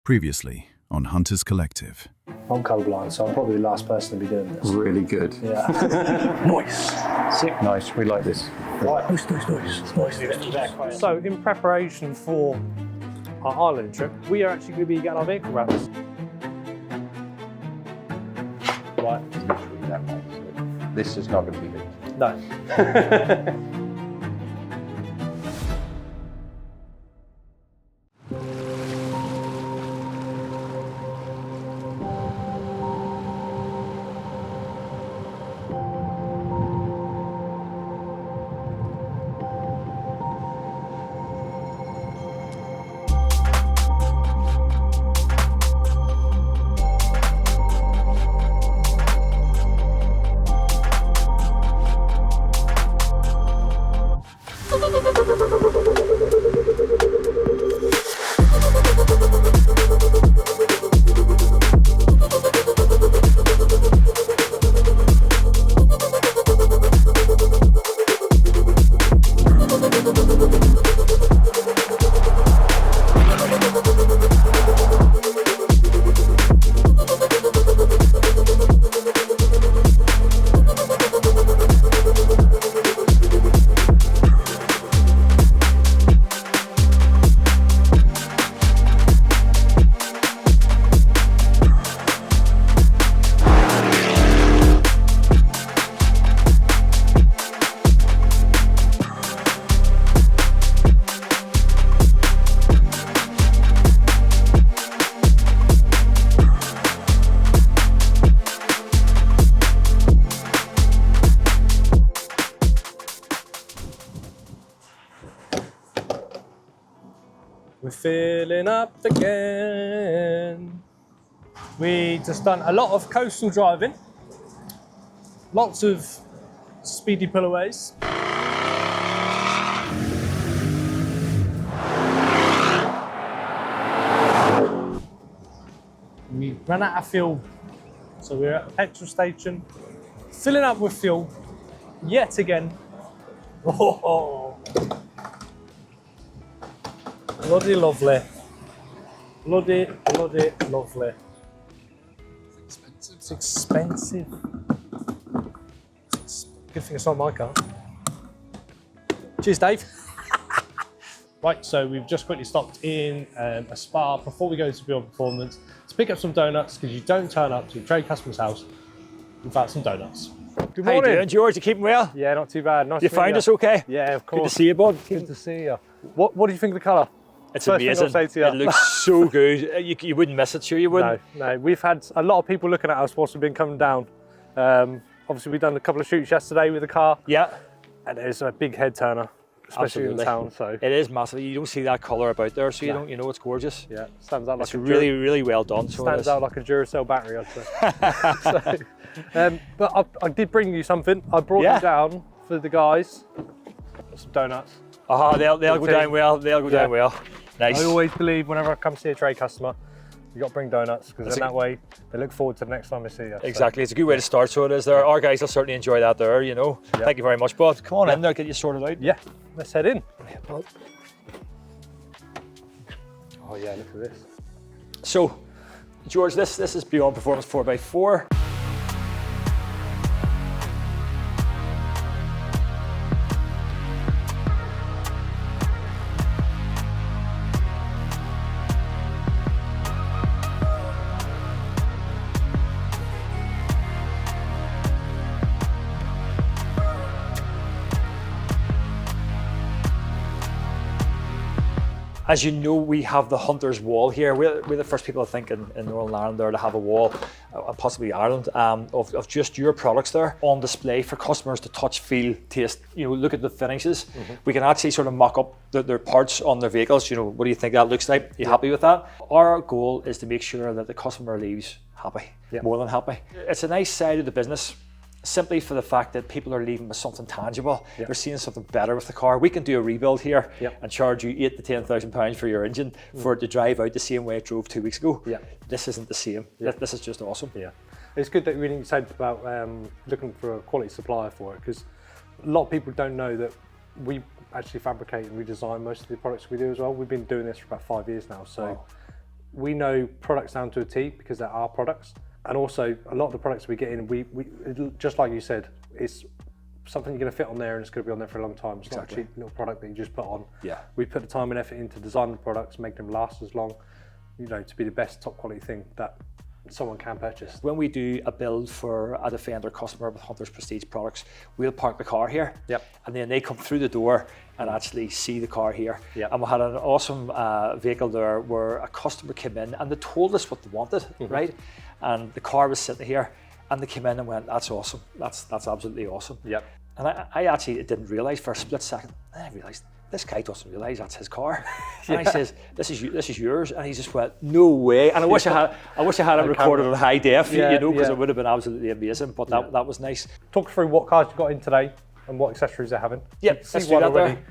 Previously on Hunters Collective. I'm colourblind, so I'm probably the last person to be doing this. Really good. Yeah. Nice. Sick. Nice, we like this. Right. Nice. So, in preparation for our island trip, we are actually going to be getting our vehicle wrapped. Right. It's literally that way, so this is not going to be good. No. We're filling up again. We just done a lot of coastal driving, lots of speedy pullaways. We ran out of fuel, so we're at a petrol station, filling up with fuel yet again. Oh. Bloody lovely. Bloody lovely. It's expensive. Good thing it's not my car. Cheers, Dave. Right, so we've just quickly stopped in a spa before we go to Beyond Performance to pick up some donuts, because you don't turn up to a trade customer's house without some donuts. Good morning. How you doing, George? You keeping well? Yeah, not too bad. Nice You to meet find us okay? Yeah, of course. Good to see you, bud. Good to see you. What do you think of the colour? It's First thing I'll amazing. say to you. It looks so good. You wouldn't miss it, sure you wouldn't? No. We've had a lot of people looking at us whilst we've been coming down. Obviously, we've done a couple of shoots yesterday with the car. Yeah. And it's a big head turner, especially Absolutely. in town. So It is massive. You don't see that colour about there, so No. you know it's gorgeous. yeah, stands out like It's a really well done. So it stands is. out like a Duracell battery, I'd say. But I did bring you something. I brought Yeah. you down for the guys. Some donuts. They'll go Good down team. well. They'll go down well. Nice. I always believe whenever I come see a trade customer, you got to bring donuts, because That's in that way they look forward to the next time they see you. So, Exactly. It's a good way to start. So it is. There, our guys will certainly enjoy that. There, you know. Yeah. Thank you very much, bud. Come on in there, get you sorted out. yeah, let's head in. Oh yeah, look at this. So, George, this is Beyond Performance 4x4. As you know, we have the Hunter's Wall here. We're the first people, I think, in Northern Ireland there to have a wall, and possibly Ireland, of just your products there on display for customers to touch, feel, taste, you know, look at the finishes. Mm-hmm. We can actually sort of mock up their parts on their vehicles. You know, what do you think that looks like? Are you happy with that? Our goal is to make sure that the customer leaves happy, more than happy. It's a nice side of the business, simply for the fact that people are leaving with something tangible. They're seeing something better with the car. We can do a rebuild here and charge you £8,000 to £10,000 for your engine for it to drive out the same way it drove 2 weeks ago. This isn't the same. This is just awesome. It's good that you said about looking for a quality supplier for it, because a lot of people don't know that we actually fabricate and redesign most of the products we do as well. We've been doing this for about 5 years now, so we know products down to a T because they're our products. And also a lot of the products we get in, we just like you said, it's something you're going to fit on there and it's going to be on there for a long time. It's not a cheap little product that you just put on. Yeah. We put the time and effort into designing the products, make them last as long, you know, to be the best top quality thing that someone can purchase. When we do a build for a Defender customer with Hunter's Prestige products, we'll park the car here. Yep. And then they come through the door and actually see the car here. Yep. And we had an awesome vehicle there where a customer came in and they told us what they wanted, right? And the car was sitting here and they came in and went, that's awesome. That's absolutely awesome. Yep. And I actually didn't realise for a split second, I realised this guy doesn't realise that's his car. And I says, this is yours. And he just went, no way. And I wish I had it recorded on high def, you know, because it would have been absolutely amazing. But that was nice. Talk through what cars you got in today and what accessories they're having. Yeah, let's do that there.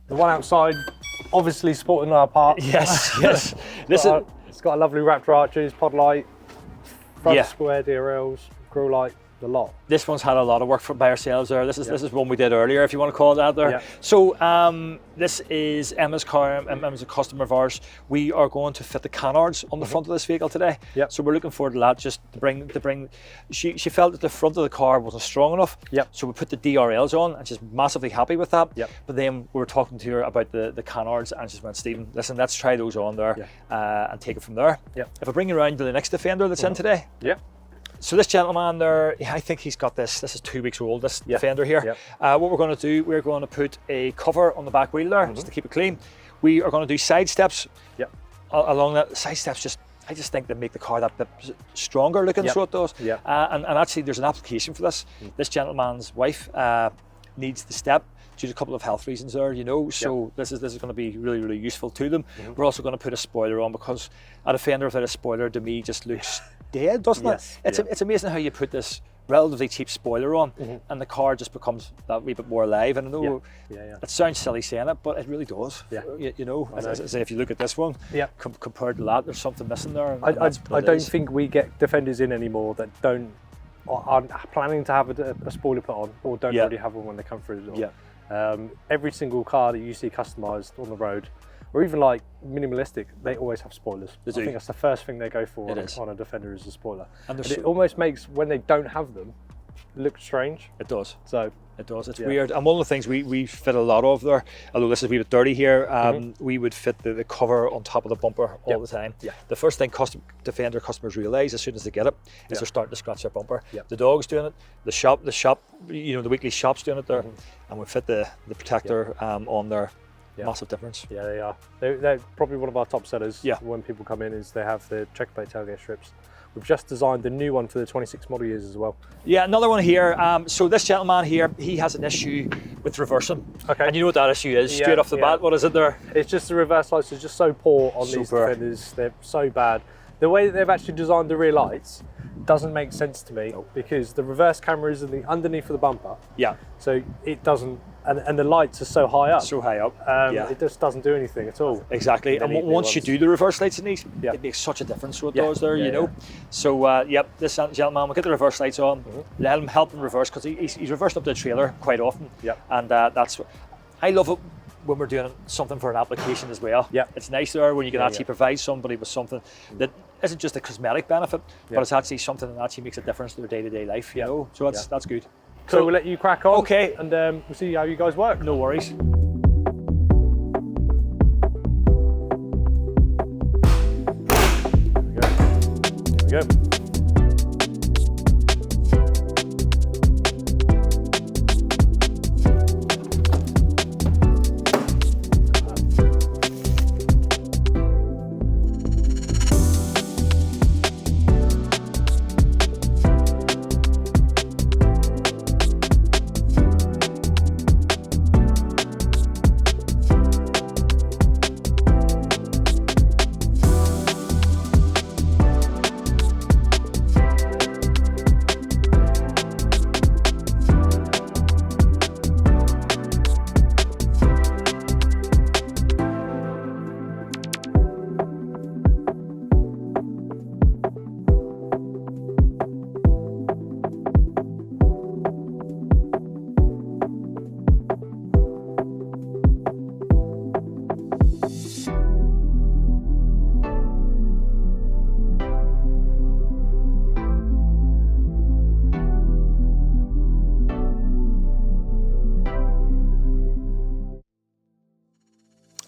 The one outside, obviously supporting our part. Yes. It's got a lovely Raptor arches, pod light, front square DRLs, grille light, the lot. This one's had a lot of work by ourselves there. This is one we did earlier, if you want to call it that there. Yeah. So this is Emma's car. Emma's a customer of ours. We are going to fit the canards on the front of this vehicle today. Yep. So we're looking forward to that, just to bring. She felt that the front of the car wasn't strong enough. Yep. So we put the DRLs on, and she's massively happy with that. Yep. But then we were talking to her about the canards, and she went, Stephen, listen, let's try those on there and take it from there. Yep. If I bring you around to the next Defender that's in today. Yeah. So this gentleman there, I think he's got this. This is 2 weeks old, this Defender here. Yep. What we're going to do, we're going to put a cover on the back wheel there, just to keep it clean. We are going to do side steps along that. Side steps I just think they make the car that bit stronger looking, so it does. Yep. And actually there's an application for this. This gentleman's wife needs the step due to a couple of health reasons there, you know, so this is going to be really, really useful to them. We're also going to put a spoiler on because a Defender without a spoiler to me just looks dead, doesn't it? It's amazing how you put this relatively cheap spoiler on and the car just becomes that wee bit more alive. And I know it sounds silly saying it, but it really does. You know, as I say, if you look at this one, compared to that, there's something missing there. I don't think we get Defenders in anymore that aren't planning to have a spoiler put on or don't already have one when they come through the door. Every single car that you see customised on the road, or even like minimalistic, they always have spoilers. I think that's the first thing they go for on a Defender is a spoiler. And it almost makes, when they don't have them, look strange. It does. So it does. It's weird. And one of the things we fit a lot of there, although this is a wee bit dirty here, we would fit the cover on top of the bumper all the time. The first thing Defender customers realise as soon as they get it is they're starting to scratch their bumper. The dog's doing it, the shop, you know, the weekly shop's doing it there, and we fit the protector on there. Massive difference. Yeah, they are. They're probably one of our top sellers when people come in, is they have the checker plate tailgate strips. We've just designed the new one for the 26 model years as well. Yeah, another one here. So this gentleman here, he has an issue with reversing. Okay. And you know what that issue is, straight off the bat. What is it there? It's just the reverse lights are just so poor on these Defenders. They're so bad. The way that they've actually designed the rear lights doesn't make sense to me because the reverse camera is underneath of the bumper. Yeah. So it doesn't, and the lights are so high up. So high up. It just doesn't do anything at all. Exactly. And once you do the reverse lights in these, it makes such a difference. So it does there, you know. So this gentleman will get the reverse lights on, let him help him reverse because he's reversing up the trailer quite often. And that's what I love it. When we're doing something for an application as well. It's nice there when you can actually provide somebody with something that isn't just a cosmetic benefit, but it's actually something that actually makes a difference to their day-to-day life, you know? So that's good. So we'll let you crack on. Okay. And we'll see how you guys work. No worries. There we go.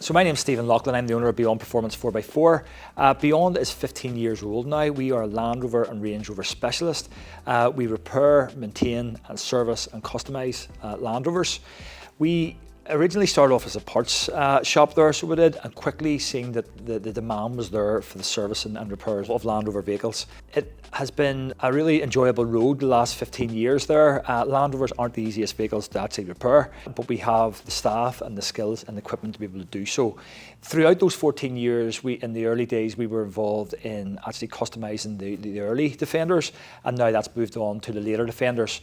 So my name's Stephen Loughlin, I'm the owner of Beyond Performance 4x4. Beyond is 15 years old now. We are a Land Rover and Range Rover specialist. We repair, maintain and service and customise Land Rovers. We originally started off as a parts shop there, so we did, and quickly seeing that the demand was there for the service and repairs of Land Rover vehicles. It has been a really enjoyable road the last 15 years there. Land Rovers aren't the easiest vehicles to actually repair, but we have the staff and the skills and the equipment to be able to do so. Throughout those 14 years, in the early days, we were involved in actually customising the early Defenders, and now that's moved on to the later Defenders.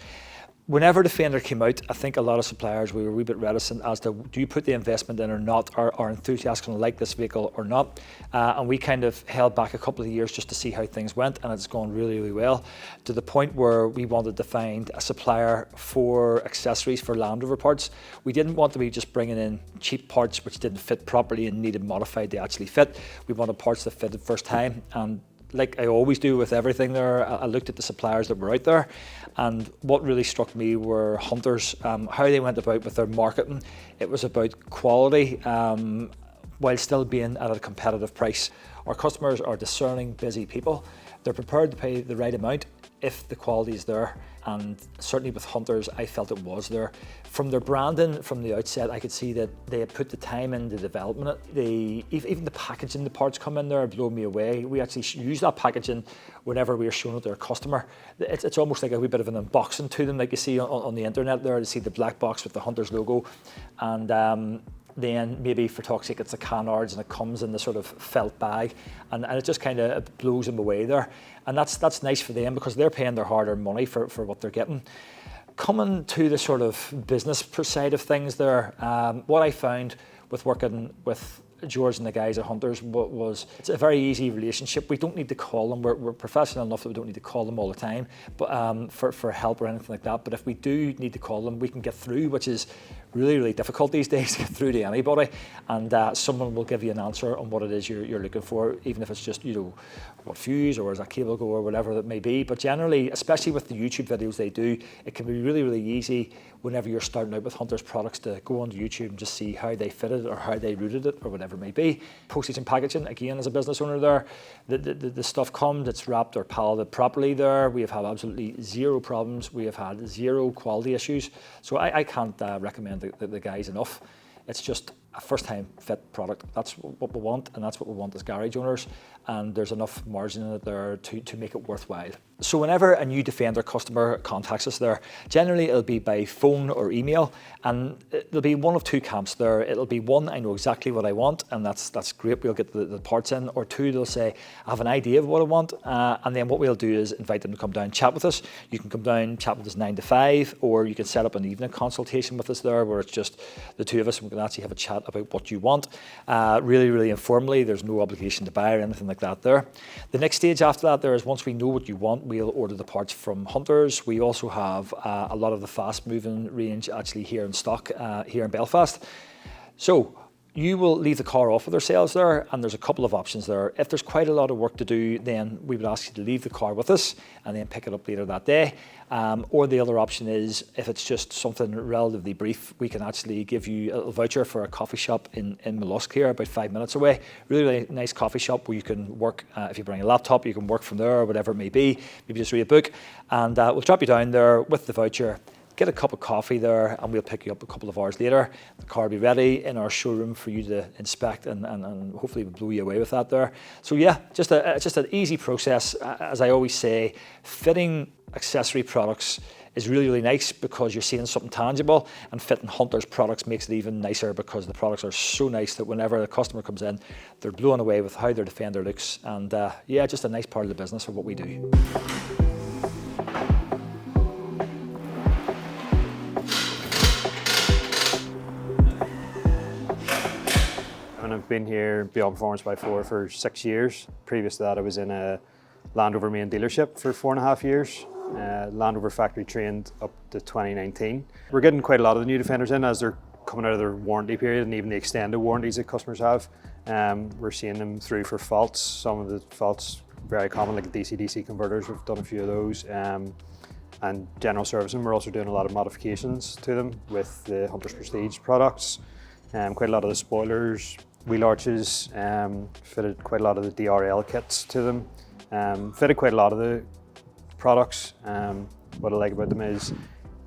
Whenever Defender came out, I think a lot of suppliers we were a wee bit reticent as to, do you put the investment in or not? Are enthusiasts going to like this vehicle or not? And we kind of held back a couple of years just to see how things went, and it's gone really, really well, to the point where we wanted to find a supplier for accessories for Land Rover parts. We didn't want to be just bringing in cheap parts which didn't fit properly and needed modified to actually fit. We wanted parts that fitted first time, and like I always do with everything there, I looked at the suppliers that were out there, and what really struck me were Hunters, how they went about with their marketing. It was about quality while still being at a competitive price. Our customers are discerning, busy people. They're prepared to pay the right amount if the quality is there, and certainly with Hunters I felt it was there. From their branding from the outset, I could see that they had put the time into development. Even the packaging the parts come in there blew me away. We actually use that packaging whenever we are showing it to our customer. It's almost like a wee bit of an unboxing to them, like you see on the internet there, to see the black box with the Hunters logo, and then maybe for talk's sake it's a canards and it comes in the sort of felt bag, and it just kind of blows them away there, and that's nice for them because they're paying their hard-earned money for what they're getting. Coming to the sort of business side of things there, what I found with working with George and the guys at Hunters was it's a very easy relationship. We don't need to call them. We're professional enough that we don't need to call them all the time, but for help or anything like that. But if we do need to call them, we can get through, which is really, really difficult these days to get through to anybody, and someone will give you an answer on what it is you're looking for, even if it's just, you know, what fuse or is that cable go or whatever it may be. But generally, especially with the YouTube videos they do, it can be really, really easy whenever you're starting out with Hunters products to go onto YouTube and just see how they fitted or how they routed it or whatever it may be. Postage and packaging, again, as a business owner there, the stuff comes, it's wrapped or palleted properly there. We have had absolutely zero problems. We have had zero quality issues. So I can't recommend the guys enough. It's just a first-time fit product. That's what we want, and that's what we want as garage owners, and there's enough margin in it there to make it worthwhile. So whenever a new Defender customer contacts us there, generally it'll be by phone or email, and there'll be one of two camps there. It'll be one, I know exactly what I want, and that's great, we'll get the parts in, or two, they'll say, I have an idea of what I want, and then what we'll do is invite them to come down and chat with us. You can come down, chat with us 9 to 5, or you can set up an evening consultation with us there, where it's just the two of us, and we can actually have a chat about what you want, really, really informally. There's no obligation to buy or anything like that there. The next stage after that there is, once we know what you want, we'll order the parts from Hunters. We also have a lot of the fast moving range actually here in stock here in Belfast. So you will leave the car off with ourselves there, and there's a couple of options there. If there's quite a lot of work to do, then we would ask you to leave the car with us and then pick it up later that day. Or the other option is, if it's just something relatively brief, we can actually give you a voucher for a coffee shop in Mollusk here, about 5 minutes away. Really, really nice coffee shop where you can work. If you bring a laptop, you can work from there or whatever it may be. Maybe just read a book, and we'll drop you down there with the voucher. Get a cup of coffee there, and we'll pick you up a couple of hours later. The car will be ready in our showroom for you to inspect, and hopefully we'll blow you away with that there. So yeah, just an easy process. As I always say, fitting accessory products is really, really nice because you're seeing something tangible, and fitting Hunters products makes it even nicer because the products are so nice that whenever the customer comes in, they're blown away with how their Defender looks, and yeah, just a nice part of the business of what we do. I've been here Beyond Performance by 4 for 6 years. Previous to that, I was in a Land Rover main dealership for 4.5 years. Land Rover factory trained up to 2019. We're getting quite a lot of the new Defenders in as they're coming out of their warranty period, and even the extended warranties that customers have. We're seeing them through for faults. Some of the faults very common, like the DC-DC converters. We've done a few of those. And general servicing, we're also doing a lot of modifications to them with the Hunters Prestige products. Quite a lot of the spoilers, wheel arches, fitted quite a lot of the DRL kits to them, fitted quite a lot of the products. What I like about them is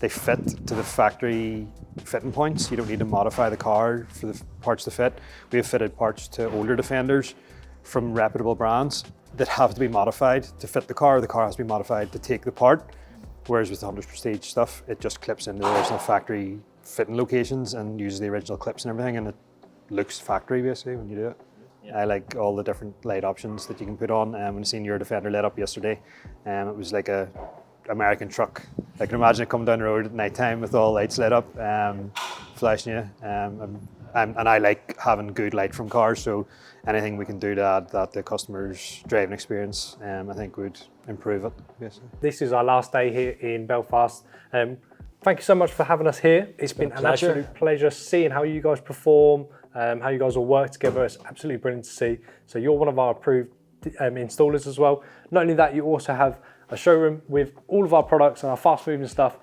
they fit to the factory fitting points. You don't need to modify the car for the parts to fit. We have fitted parts to older Defenders from reputable brands that have to be modified to fit the car. The car has to be modified to take the part. Whereas with the Hunter's Prestige stuff, it just clips into the original factory fitting locations and uses the original clips and everything, and it looks factory basically when you do it. Yeah. I like all the different light options that you can put on. When I seen your Defender lit up yesterday, it was like a American truck. I can imagine it coming down the road at night time with all lights lit up, flashing you. And I like having good light from cars, so anything we can do to add that to the customer's driving experience, I think would improve it, basically. This is our last day here in Belfast. Thank you so much for having us here. It's been an absolute pleasure seeing how you guys perform, how you guys all work together. It's absolutely brilliant to see. So you're one of our approved installers as well. Not only that, you also have a showroom with all of our products and our fast moving stuff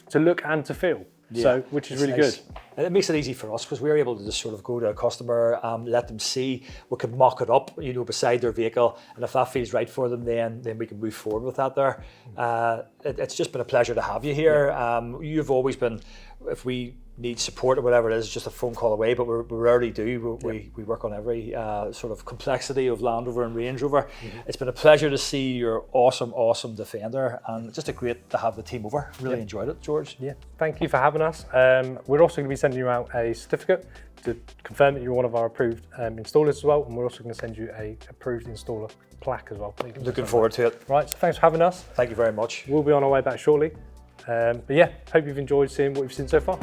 to look and to feel. Yeah, so, which is really nice. Good. And it makes it easy for us because we're able to just sort of go to a customer, let them see, we can mock it up, you know, beside their vehicle, and if that feels right for them, then we can move forward with that there. It's just been a pleasure to have you here. You've always been, if we need support or whatever it is, just a phone call away, but we rarely do. We work on every sort of complexity of Land Rover and Range Rover. It's been a pleasure to see your awesome Defender, and just great to have the team over. Really enjoyed it, George. Yeah, thank you for having us. We're also going to be sending you out a certificate to confirm that you're one of our approved installers as well, and we're also going to send you a approved installer plaque as well. Looking forward to it. Right, so thanks for having us. Thank you very much. We'll be on our way back shortly. But yeah, hope you've enjoyed seeing what we've seen so far.